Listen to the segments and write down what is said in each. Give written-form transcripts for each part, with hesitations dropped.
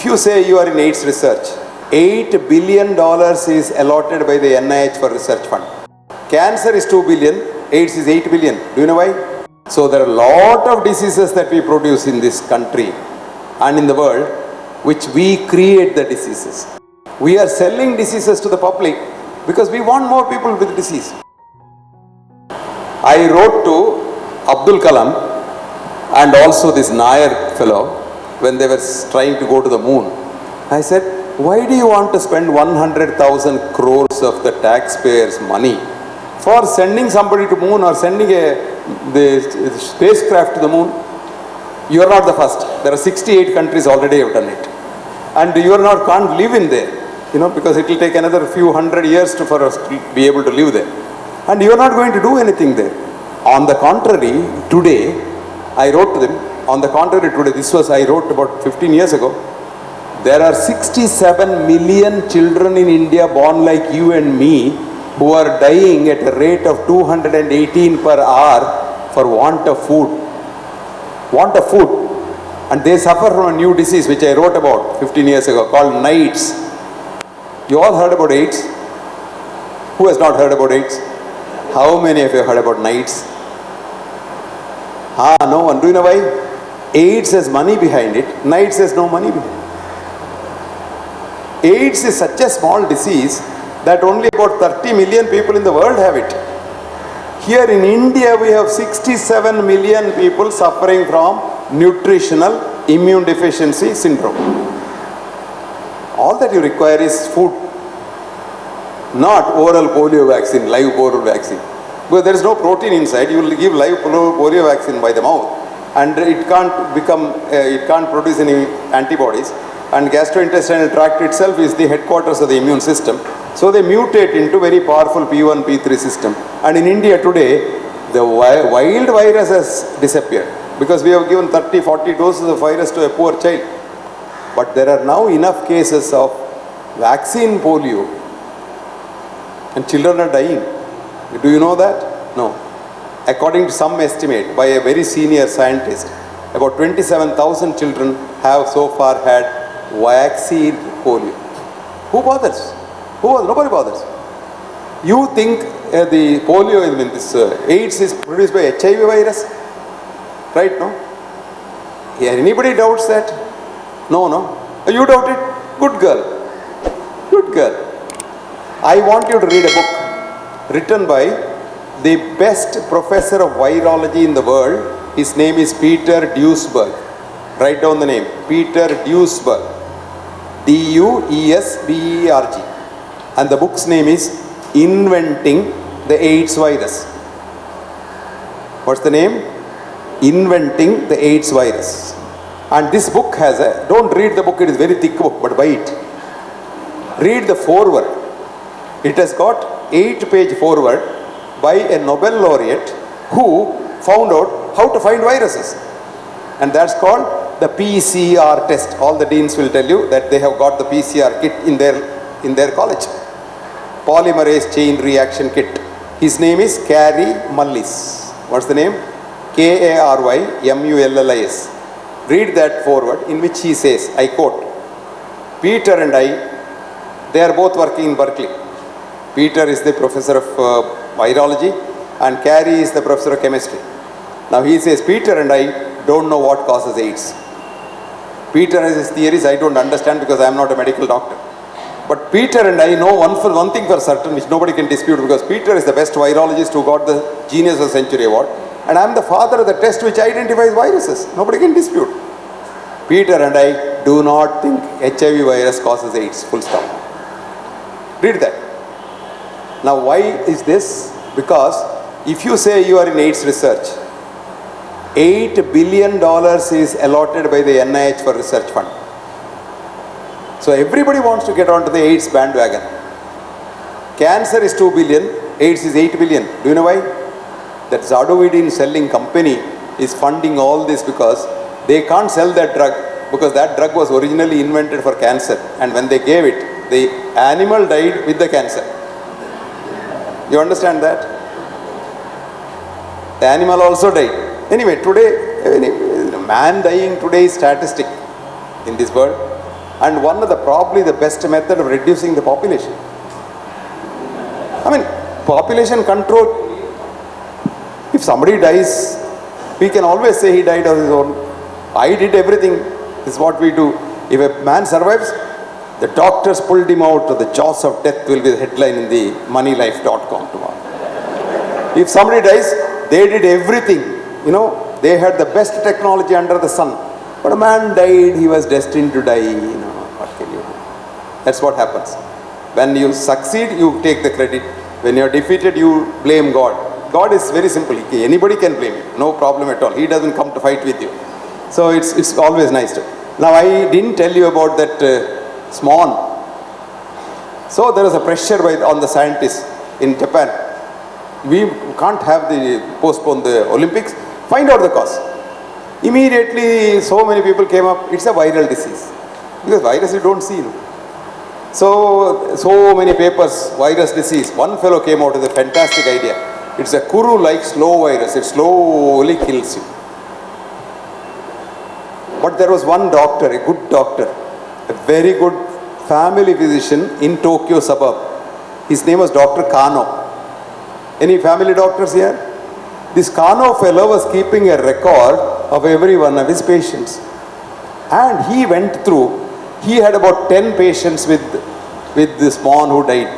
If you say you are in AIDS research, $8 billion is allotted by the NIH for research fund. Cancer is 2 billion, AIDS is 8 billion. Do you know why? So there are a lot of diseases that we produce in this country and in the world, which we create the diseases. We are selling diseases to the public because we want more people with disease. I wrote to Abdul Kalam and also this Nair fellow when they were trying to go to the moon. I said, why do you want to spend 100,000 crores of the taxpayers' money for sending somebody to moon or sending the spacecraft to the moon? You are not the first. There are 68 countries already have done it. And you are not, can't live in there, because it will take another few hundred years for us to be able to live there. And you are not going to do anything there. On the contrary, today, I wrote to them, I wrote about 15 years ago, there are 67 million children in India born like you and me who are dying at a rate of 218 per hour for want of food. And they suffer from a new disease which I wrote about 15 years ago called AIDS. You all heard about AIDS? Who has not heard about AIDS? How many of you heard about AIDS? No one. Do you know why? AIDS has money behind it. AIDS has no money behind it. AIDS is such a small disease that only about 30 million people in the world have it. Here in India, we have 67 million people suffering from nutritional immune deficiency syndrome. All that you require is food, not oral polio vaccine, live polio vaccine. Because there is no protein inside, you will give live polio vaccine by the mouth and it can't produce any antibodies. And gastrointestinal tract itself is the headquarters of the immune system. So they mutate into very powerful P1, P3 system. And in India today, the wild virus has disappeared because we have given 30, 40 doses of virus to a poor child. But there are now enough cases of vaccine polio and children are dying. Do you know that? No. According to some estimate by a very senior scientist, about 27,000 children have so far had vaccine polio. Who bothers? Nobody bothers. You think the polio, AIDS is produced by HIV virus? Right, no? Yeah, anybody doubts that? No. You doubt it? Good girl. I want you to read a book written by the best professor of virology in the world. His name is Peter Duesberg. Write down the name. Peter Duesberg. Duesberg. And the book's name is Inventing the AIDS Virus. What's the name? Inventing the AIDS Virus. And this book has don't read the book, it is a very thick book, but buy it. Read the foreword. It has got 8-page foreword by a Nobel laureate who found out how to find viruses. And that's called the PCR test. All the deans will tell you that they have got the PCR kit in their college. Polymerase chain reaction kit. His name is Kary Mullis. What's the name? Karymullis. Read that foreword in which he says, I quote, Peter and I, they are both working in Berkeley. Peter is the professor of virology and Kary is the professor of chemistry. Now he says, Peter and I don't know what causes AIDS. Peter has his theories I don't understand because I am not a medical doctor. But Peter and I know one thing for certain which nobody can dispute because Peter is the best virologist who got the Genius of the Century award and I am the father of the test which identifies viruses. Nobody can dispute. Peter and I do not think HIV virus causes AIDS. Full stop. Read that. Now why is this? Because if you say you are in AIDS research, $8 billion is allotted by the NIH for research fund. So everybody wants to get onto the AIDS bandwagon. Cancer is 2 billion, AIDS is 8 billion. Do you know why? That Zadovidin selling company is funding all this because they can't sell that drug because that drug was originally invented for cancer and when they gave it, the animal died with the cancer. You understand that? The animal also died. Anyway, today, man dying today is statistic in this world. and one of the probably the best method of reducing the population. I mean, population control. If somebody dies, we can always say he died of his own. I did everything. This is what we do. If a man survives, the doctors pulled him out of the jaws of death will be the headline in the moneylife.com tomorrow. If somebody dies, they did everything. You know, they had the best technology under the sun. But a man died, he was destined to die. You know, what can you do? That's what happens. When you succeed, you take the credit. When you are defeated, you blame God. God is very simple. Anybody can blame him. No problem at all. He doesn't come to fight with you. So it's always nice to. Now I didn't tell you about that swan. So there is a pressure on the scientists in Japan. We can't have postpone the Olympics. Find out the cause. Immediately so many people came up. It's a viral disease. Because virus you don't see. So many papers, virus disease. One fellow came out with a fantastic idea. It's a Kuru-like slow virus. It slowly kills you. But there was one doctor, a good doctor, a very good family physician in Tokyo suburb. His name was Dr. Kano. Any family doctors here? This Kano fellow was keeping a record of every one of his patients. And he went through, he had about 10 patients with this swan who died.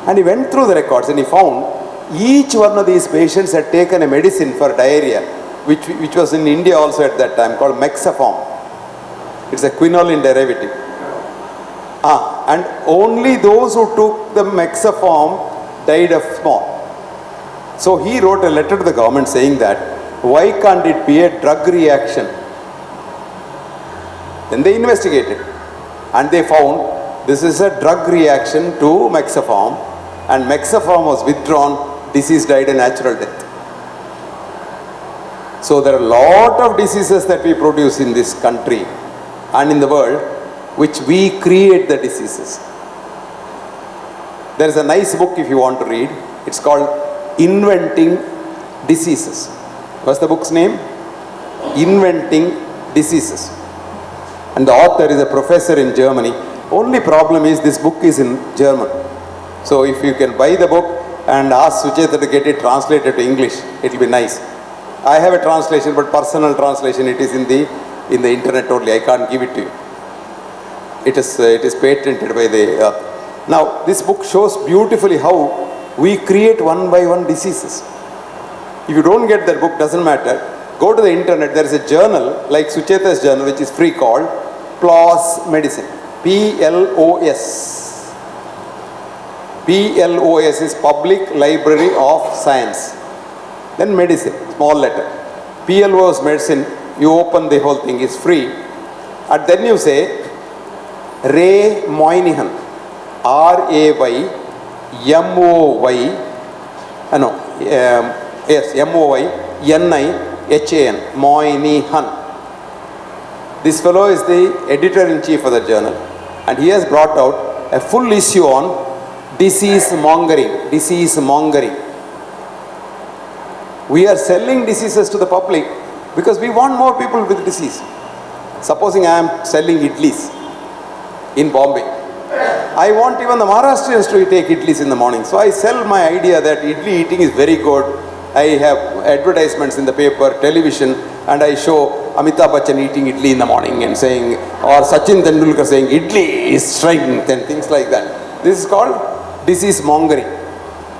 And he went through the records and he found each one of these patients had taken a medicine for diarrhea, which was in India also at that time, called Mexaform. It's a quinoline derivative. And only those who took the Mexaform died of swan. So he wrote a letter to the government saying that, why can't it be a drug reaction? Then they investigated and they found this is a drug reaction to Mexaform, and Mexaform was withdrawn. Disease died a natural death. So there are a lot of diseases that we produce in this country and in the world, which we create the diseases. There is a nice book if you want to read. It's called Inventing Diseases. What's the book's name? Inventing Diseases. And the author is a professor in Germany. Only problem is this book is in German. So if you can buy the book and ask Sucheta to get it translated to English, it will be nice. I have a translation, but personal translation, it is in the internet only. I can't give it to you. It is patented by the author. Now, this book shows beautifully how we create one by one diseases. If you don't get that book, doesn't matter. Go to the internet. There is a journal like Sucheta's journal, which is free, called PLOS Medicine. PLOS. PLOS is Public Library of Science. Then medicine, small letter. PLOS medicine, you open the whole thing, is free. And then you say, Ray Moynihan, R-A-Y, M-O-Y, yes, M-O-Y-N-I-H-A-N, Moynihan. This fellow is the editor-in-chief of the journal, and he has brought out a full issue on disease mongering. We are selling diseases to the public because we want more people with disease. Supposing I am selling idlis in Bombay. I want even the Maharashtrians to take idlis in the morning. So I sell my idea that idli eating is very good. I have advertisements in the paper, television, and I show Amitabh Bachchan eating idli in the morning and saying, or Sachin Tendulkar saying, idli is strength and things like that. This is called disease mongering.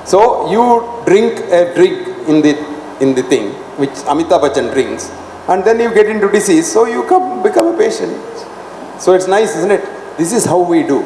So you drink a drink in the thing which Amitabh Bachchan drinks, and then you get into disease, so you become a patient. So it's nice, isn't it? This is how we do.